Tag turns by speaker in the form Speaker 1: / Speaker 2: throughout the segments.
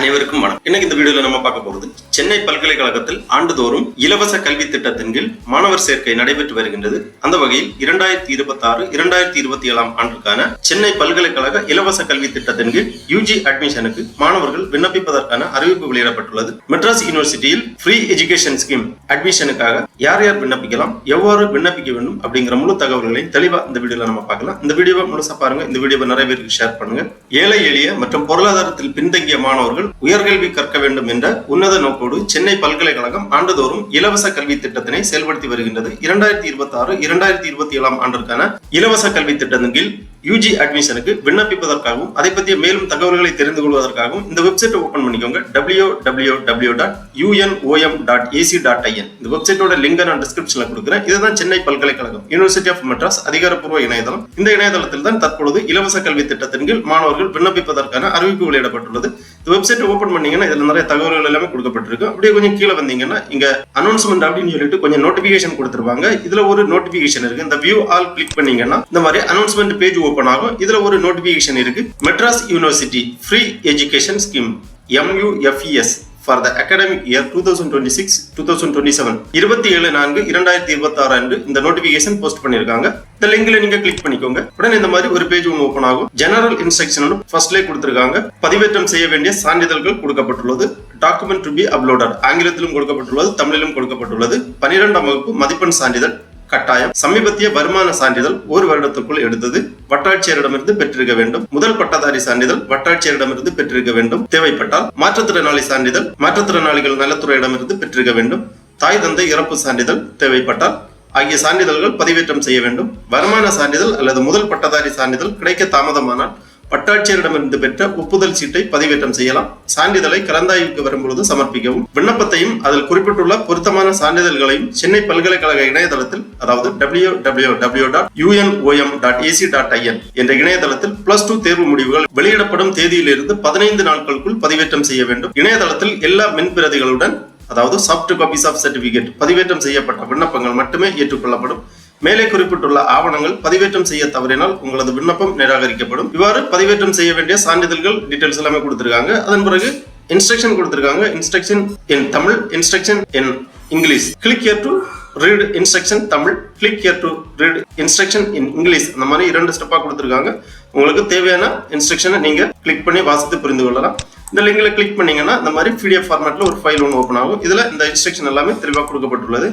Speaker 1: அனைவருக்கும் வணக்கம். இன்னைக்கு இந்த வீடியோல நம்ம பார்க்க போகிறது சென்னை பல்கலைக்கழகத்தில் ஆண்டுதோறும் இலவச கல்வி திட்டத்தின் கீழ் மாணவர் சேர்க்கை நடைபெற்று வருகின்றது. அந்த வகையில் 2026-2027 ஆண்டுக்கான சென்னை பல்கலைக்கழக இலவச கல்வி திட்டத்தின் கீழ் யூஜி அட்மிஷனுக்கு மாணவர்கள் விண்ணப்பிப்பதற்கான அறிவிப்பு வெளியிடப்பட்டுள்ளது. மெட்ராஸ் யூனிவர்சிட்டியில் ஃப்ரீ எஜுகேஷன் ஸ்கீம் அட்மிஷனுக்காக யார் யார் விண்ணப்பிக்கலாம், எவ்வாறு விண்ணப்பிக்க வேண்டும் அப்படிங்கிற முழு தகவல்களை தெளிவா இந்த வீடியோல நம்ம பார்க்கலாம். இந்த வீடியோவை முழுசா பாருங்க. இந்த வீடியோவை நிறைய பேருக்கு ஷேர் பண்ணுங்க. ஏழை எளிய மற்றும் பொருளாதாரத்தில் பின்தங்கிய மாணவர்கள் உயர்கல்வி கற்க வேண்டும் என்ற உன்னத நோக்கோடு சென்னை பல்கலைக்கழகம் ஆண்டுதோறும் இலவச கல்வி திட்டத்தினை செயல்படுத்தி வருகின்றது. 2026-2027 ஆண்டிற்கான இலவச கல்வி திட்டத்தின் கீழ் யூஜி அட்மிஷனுக்கு விண்ணப்பிப்பதற்காகவும் அதை பற்றிய மேலும் தகவல்களை தெரிந்து கொள்வதற்காகவும் இந்த வெப்சைட்டை ஓபன் பண்ணிக்கோங்க. www.unom.ac.in. இந்த வெப்சைட்டோட லிங்க் நான் டிஸ்கிரிப்ஷன்ல கொடுக்குறேன். இதுதான் சென்னை பல்கலைக்கழகம் யூனிவர்சிட்டி ஆஃப் மெட்ராஸ் அதிகாரப்பூர்வ இணையதளம். இந்த இணையதளத்தில் தான் தற்பொழுது இலவச கல்வி திட்டத்தின் கீழ் மாணவர்கள் விண்ணப்பிப்பதற்கான அறிவிப்பு வெளியிடப்பட்டுள்ளது. இந்த வெப்சைட் ஓபன் பண்ணீங்கன்னா இதுல நிறைய தகவல்கள் எல்லாமே கொடுக்கப்பட்டிருக்கு. அப்படியே கொஞ்சம் கீழே வந்தீங்கன்னா இங்க அனௌன்ஸ்மெண்ட் அப்படின்னு சொல்லிட்டு கொஞ்சம் நோட்டிபிகேஷன் கொடுத்துருவாங்க. இதுல ஒரு நோட்டிபிகேஷன் இருக்கு. இந்த வியூ ஆல் கிளிக் பண்ணீங்கன்னா இந்த மாதிரி அனௌன்ஸ்மெண்ட் பேஜ் ஓபன் ஆகும். இதுல ஒரு நோட்டிபிகேஷன் இருக்கு. Madras university free education scheme MUFES for the academic year 2026-2027 27/4/2026 அன்று இந்த நோட்டிபிகேஷன் போஸ்ட் பண்ணிருக்காங்க. இந்த லிங்க்ல நீங்க கிளிக் பண்ணிக்கோங்க. உடனே இந்த மாதிரி ஒரு பேஜ் ஒன்று ஓபன் ஆகும். ஜெனரல் இன்ஸ்ட்ரக்ஷன் ஃபர்ஸ்ட்லேயே கொடுத்திருக்காங்க. பதிவேற்றம் செய்ய வேண்டிய சான்றிதழ்கள் கொடுக்கப்பட்டுள்ளது. டாக்குமெண்ட் டு பி அப்லோடட் ஆங்கிலத்திலும் கொடுக்கப்பட்டுள்ளது, தமிழிலும் கொடுக்கப்பட்டுள்ளது. 12ஆம் வகுப்பு மதிப்பெண் சான்றிதழ் கட்டாயம். சமீபத்திய வருமான சான்றிதழ் ஒரு வருடத்துக்குள் எடுத்தது வட்டாட்சியரிடமிருந்து பெற்றிருக்க வேண்டும். முதல் பட்டதாரி சான்றிதழ் வட்டாட்சியரிடமிருந்து பெற்றிருக்க வேண்டும். தேவைப்பட்டால் மாற்றுத்திறனாளி சான்றிதழ் மாற்றுத்திறனாளிகள் நலத்துறையிடமிருந்து பெற்றிருக்க வேண்டும். தாய் தந்தை இறப்பு சான்றிதழ் தேவைப்பட்டால் ஆகிய சான்றிதழ்கள் பதிவேற்றம் செய்ய வேண்டும். வருமான சான்றிதழ் அல்லது முதல் பட்டதாரி சான்றிதழ் கிடைக்க தாமதமானால் வட்டாட்சியரிடமிருந்து பெற்ற ஒப்புதல் சீட்டை பதிவேற்றம் செய்யலாம். சான்றிதழை கலந்தாய்வுக்கு வரும்பொழுது சமர்ப்பிக்கவும். விண்ணப்பத்தையும் அதில் குறிப்பிட்டுள்ள பொருத்தமான சான்றிதழ்களையும் சென்னை பல்கலைக்கழக இணையதளத்தில், அதாவது www.unom.ac.in என்ற இணையதளத்தில் +2 தேர்வு முடிவுகள் வெளியிடப்படும் தேதியிலிருந்து 15 நாட்களுக்குள் பதிவேற்றம் செய்ய வேண்டும். இணையதளத்தில் எல்லா மின்பிரதிகளுடன், அதாவது சாஃப்ட் காப்பீஸ் ஆஃப் சர்டிபிகேட் பதிவேற்றம் செய்யப்பட்ட விண்ணப்பங்கள் மட்டுமே ஏற்றுக்கொள்ளப்படும். மேலே குறிப்பிட்டுள்ள ஆவணங்கள் பதிவேற்றம் செய்ய தவறினால் உங்களது விண்ணப்பம் நிராகரிக்கப்படும். இவ்வாறு பதிவேற்றம் செய்ய வேண்டிய சான்றிதழ்கள் டீடைல்ஸ் எல்லாமே கொடுத்திருக்காங்க. அதன் பிறகு இன்ஸ்ட்ரக்ஷன் கொடுத்திருக்காங்க. Instruction in Tamil, instruction in English. Click here to read instruction Tamil, click here to read instruction in English. அந்த மாதிரி 2 ஸ்டெப்பா கொடுத்திருக்காங்க. உங்களுக்கு தேவையான இன்ஸ்ட்ரக்ஷனை நீங்க கிளிக் பண்ணி வாசித்து புரிந்து கொள்ளலாம். இந்த லிங்க்ல கிளிக் பண்ணீங்கன்னா இந்த மாதிரி PDF ஃபார்மேட்ல ஒரு ஃபைல் ஒன்று ஓபன் ஆகும். இதுல இந்த இன்ஸ்ட்ரக்ஷன் எல்லாமே தெளிவாக கொடுக்கப்பட்டுள்ளது.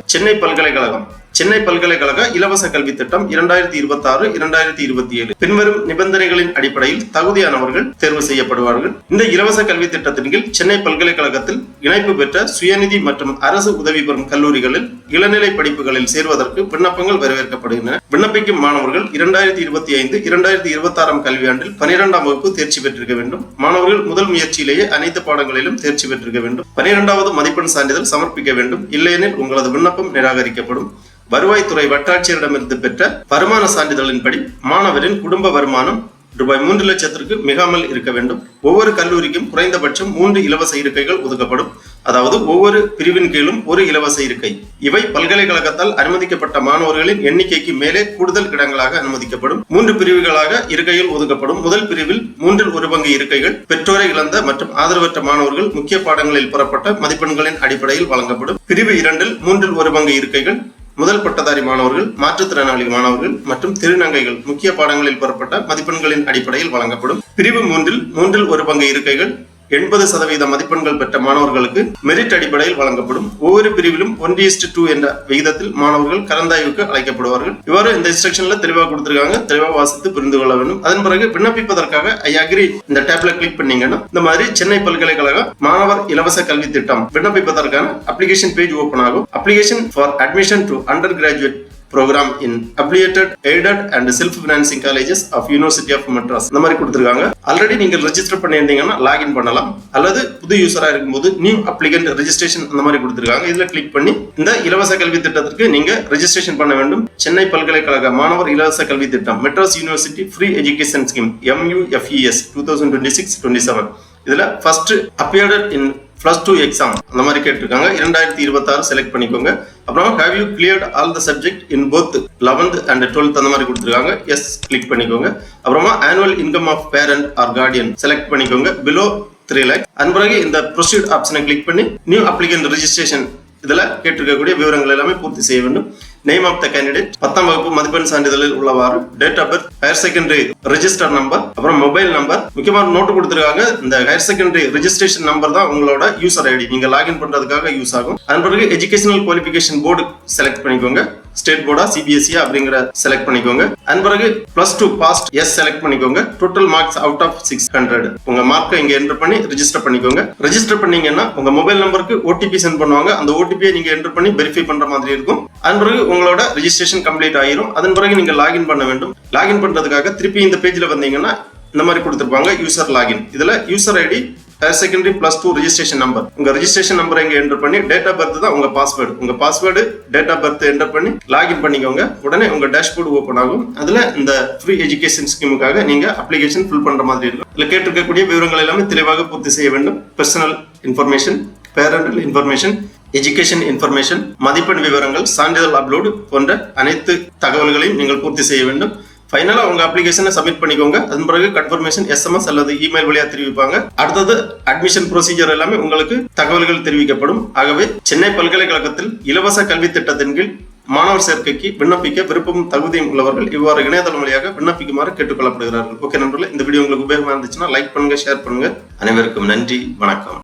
Speaker 1: சென்னை பல்கலைக்கழக இலவச கல்வி திட்டம் 2026-2027 பின்வரும் நிபந்தனைகளின் அடிப்படையில் தகுதியானவர்கள் தேர்வு செய்யப்படுவார்கள். இந்த இலவச கல்வி திட்டத்தின் கீழ் சென்னை பல்கலைக்கழகத்தில் இணைப்பு பெற்ற சுயநிதி மற்றும் அரசு உதவி பெறும் கல்லூரிகளில் இளநிலை படிப்புகளில் சேர்வதற்கு விண்ணப்பங்கள் வரவேற்கப்படுகின்றன. விண்ணப்பிக்கும் மாணவர்கள் 2025-2026 கல்வியாண்டில் 12ஆம் வகுப்பு தேர்ச்சி பெற்றிருக்க வேண்டும். மாணவர்கள் முதல் முயற்சியிலேயே அனைத்து பாடங்களிலும் தேர்ச்சி பெற்றிருக்க வேண்டும். 12வது மதிப்பெண் சான்றிதழ் சமர்ப்பிக்க வேண்டும். இல்லையெனில் உங்களது விண்ணப்பம் நிராகரிக்கப்படும். வருவாய்த்துறை வட்டாட்சியரிடமிருந்து பெற்ற வருமான சான்றிதழின்படி மாணவரின் குடும்ப வருமானம் ரூபாய் 3 லட்சத்திற்கு மிகாமல் இருக்க வேண்டும். ஒவ்வொரு கல்லூரிக்கும் குறைந்தபட்சம் 3 இலவச இருக்கைகள் ஒதுக்கப்படும். அதாவது ஒவ்வொரு பிரிவின் கீழும் ஒரு இலவச இருக்கை. இவை பல்கலைக்கழகத்தால் அனுமதிக்கப்பட்ட மாணவர்களின் எண்ணிக்கைக்கு மேலே கூடுதல் இடங்களாக அனுமதிக்கப்படும். 3 பிரிவுகளாக இருக்கைகள் ஒதுக்கப்படும். முதல் பிரிவில் 1/3 பங்கு இருக்கைகள் பெற்றோரை இழந்த மற்றும் ஆதரவற்ற மாணவர்கள் முக்கிய பாடங்களில் பெறப்பட்ட மதிப்பெண்களின் அடிப்படையில் வழங்கப்படும். பிரிவு 2இல் 1/3 பங்கு இருக்கைகள் முதல் பட்டதாரி மாணவர்கள், மாற்றுத்திறனாளி மாணவர்கள் மற்றும் திருநங்கைகள் முக்கிய பாடங்களில் பெறப்பட்ட மதிப்பெண்களின் அடிப்படையில் வழங்கப்படும். பிரிவு 3இல் 1/3 பங்கு இருக்கைகள் 80% மதிப்பெண்கள் பெற்ற மாணவர்களுக்கு மெரிட் அடிப்படையில் வழங்கப்படும். ஒவ்வொரு பிரிவிலும் 1:2 என்ற விகிதத்தில் மாணவர்கள் கலந்தாய்வுக்கு அழைக்கப்படுவார்கள். இவ்வாறு இந்த இன்ஸ்ட்ரக்ஷன்ல தெளிவாக கொடுத்திருக்காங்க. தெளிவாக வாசித்து புரிந்து கொள்ள வேண்டும். அதன் பிறகு விண்ணப்பிப்பதற்காக ஐ அக்ரி இந்த டேப்ல கிளிக் பண்ணீங்கன்னா இந்த மாதிரி சென்னை பல்கலைக்கழக மாணவர் இலவச கல்வி திட்டம் விண்ணப்பிப்பதற்கான அப்ளிகேஷன் பேஜ் ஓபன் ஆகும். Application for admission to under graduate program in affiliated, aided and self-financing colleges of University of Madras இந்த மாதிரி கொடுத்திருக்காங்க. ஆல்ரெடி நீங்கள் ரெஜிஸ்டர் பண்ணியிருந்தீங்கன்னா லாகின் பண்ணலாம். அல்லது புது யூசரா இருக்கும்போது நியூ அப்ளிகன்ட் ரெஜிஸ்ட்ரேஷன் அந்த மாதிரி கொடுத்திருக்காங்க. இதுல கிளிக் பண்ணி இந்த இலவச கல்வி திட்டத்திற்கு நீங்க ரெஜிஸ்ட்ரேஷன் பண்ண வேண்டும். சென்னை பல்கலைக்கழக மாணவர் இலவச கல்வி திட்டம் Madras university free education scheme MUFES 2026-27 இதுல ஃபர்ஸ்ட் அப்பியர்ட் இன் +2 எக்ஸாம் அந்த மாதிரி கேட்டிருக்காங்க. 2026 செலக்ட் பண்ணிக்கோங்க. அப்புறம் have you cleared all the subject in both 11th and 12th அந்த மாதிரி கொடுத்திருக்காங்க. எஸ் கிளிக் பண்ணிக்கோங்க. அப்புறமா annual income of parent or guardian select பண்ணிக்கோங்க. below 3 lakhs. அதன் பிறகு இந்த ப்ரொசீட் ஆப்ஷனை கிளிக் பண்ணி நியூ அப்ளிகன்ட் ரெஜிஸ்ட்ரேஷன் இதுல கேட்டிருக்கக்கூடிய விவரங்கள் எல்லாமே பூர்த்தி செய்ய வேண்டும். நேம் ஆஃப் த கேண்டிடேட், 10ஆம் வகுப்பு மதிப்பெண் சான்றிதழில் உள்ளவாறு, date of birth, higher secondary register number, அப்புறம் மொபைல் நம்பர். முக்கியமான நோட்டு கொடுத்துருக்காங்க. இந்த ஹையர் செகண்டரி ரெஜிஸ்ட்ரேஷன் நம்பர் தான் உங்களோட யூசர் ஐடி, நீங்க லாகின் பண்றதுக்காக யூஸ் ஆகும். அதன் பிறகு எஜுகேஷனல் குவாலிஃபிகேஷன் போர்டு செலக்ட் பண்ணிக்கோங்க. ஸ்டேட் போர்டா சிபிஎஸ்இ அப்படிங்கிற செலக்ட் பண்ணிக்கோங்க. அதன் பிறகு +2 பாஸ்ட் எஸ் செலக்ட் பண்ணிக்கோங்க. டோட்டல் மார்க்ஸ் அவுட் ஆஃப் 600 உங்க மார்க்கை இங்க என்டர் பண்ணி ரெஜிஸ்டர் பண்ணிக்கோங்க. ரெஜிஸ்டர் பண்ணீங்கன்னா உங்க மொபைல் நம்பருக்கு ஓடிபி சென்ட் பண்ணுவாங்க. அந்த ஓடிபியை நீங்க என்டர் பண்ணி வெரிஃபை பண்ற மாதிரி இருக்கும். அதன் பிறகு உங்களோட ரெஜிஸ்ட்ரேஷன் கம்ப்ளீட் ஆயிரும். அதன் பிறகு நீங்க லாகின் பண்ண வேண்டும். லாகின் பண்றதுக்காக திருப்பி இந்த பேஜ்ல வந்தீங்கன்னா இந்த மாதிரி கொடுத்திருப்பாங்க யூசர் லாகின். இதுல user ID, higher secondary +2 registration number, உங்க ரெஜிஸ்ட்ரேஷன் நம்பரை இங்க என்டர் பண்ணி டேட் ஆஃப் பர்த் தான் உங்க பாஸ்வேர்டு. உங்க password date of birth enter பண்ணி லாகின் பண்ணிக்கோங்க. உடனே உங்க டேஷ்போர்டு ஓபன் ஆகும். அதுல இந்த ஃப்ரீ எஜுகேஷன் ஸ்கீமுக்காக நீங்க அப்ளிகேஷன் ஃபில் பண்ற மாதிரி இருக்கும். இதுல கேட்டிருக்கக்கூடிய விவரங்கள் எல்லாமே தெளிவாக பூர்த்தி செய்ய வேண்டும். Personal information, parental information, education information, மதிப்பெண் விவரங்கள், சான்றிதழ் அப்லோடு போன்ற அனைத்து தகவல்களையும் நீங்கள் பூர்த்தி செய்ய வேண்டும். ஃபைனலா உங்க அப்ளிகேஷனை சப்மிட் பண்ணிக்கோங்க. அதன் பிறகு கன்ஃபர்மேஷன் எஸ்எம்எஸ் அல்லது இமெயில் வழியா தெரிவிப்பாங்க. அடுத்தது அட்மிஷன் ப்ரொசீஜர் எல்லாமே உங்களுக்கு தகவல்கள் தெரிவிக்கப்படும். ஆகவே சென்னை பல்கலைக்கழகத்தில் இலவச கல்வி திட்டத்தின் கீழ் மாணவர் சேர்க்கைக்கு விண்ணப்பிக்க விருப்பமும் தகுதியும் உள்ளவர்கள் இவ்வாறு இணையதளம் வழியாக விண்ணப்பிக்குமாறு கேட்டுக்கொள்ளப்படுகிறார்கள். ஓகே நண்பர்களே, இந்த வீடியோ உங்களுக்கு உபயோகமா இருந்துச்சுன்னா லைக் பண்ணுங்க, ஷேர் பண்ணுங்க. அனைவருக்கும் நன்றி, வணக்கம்.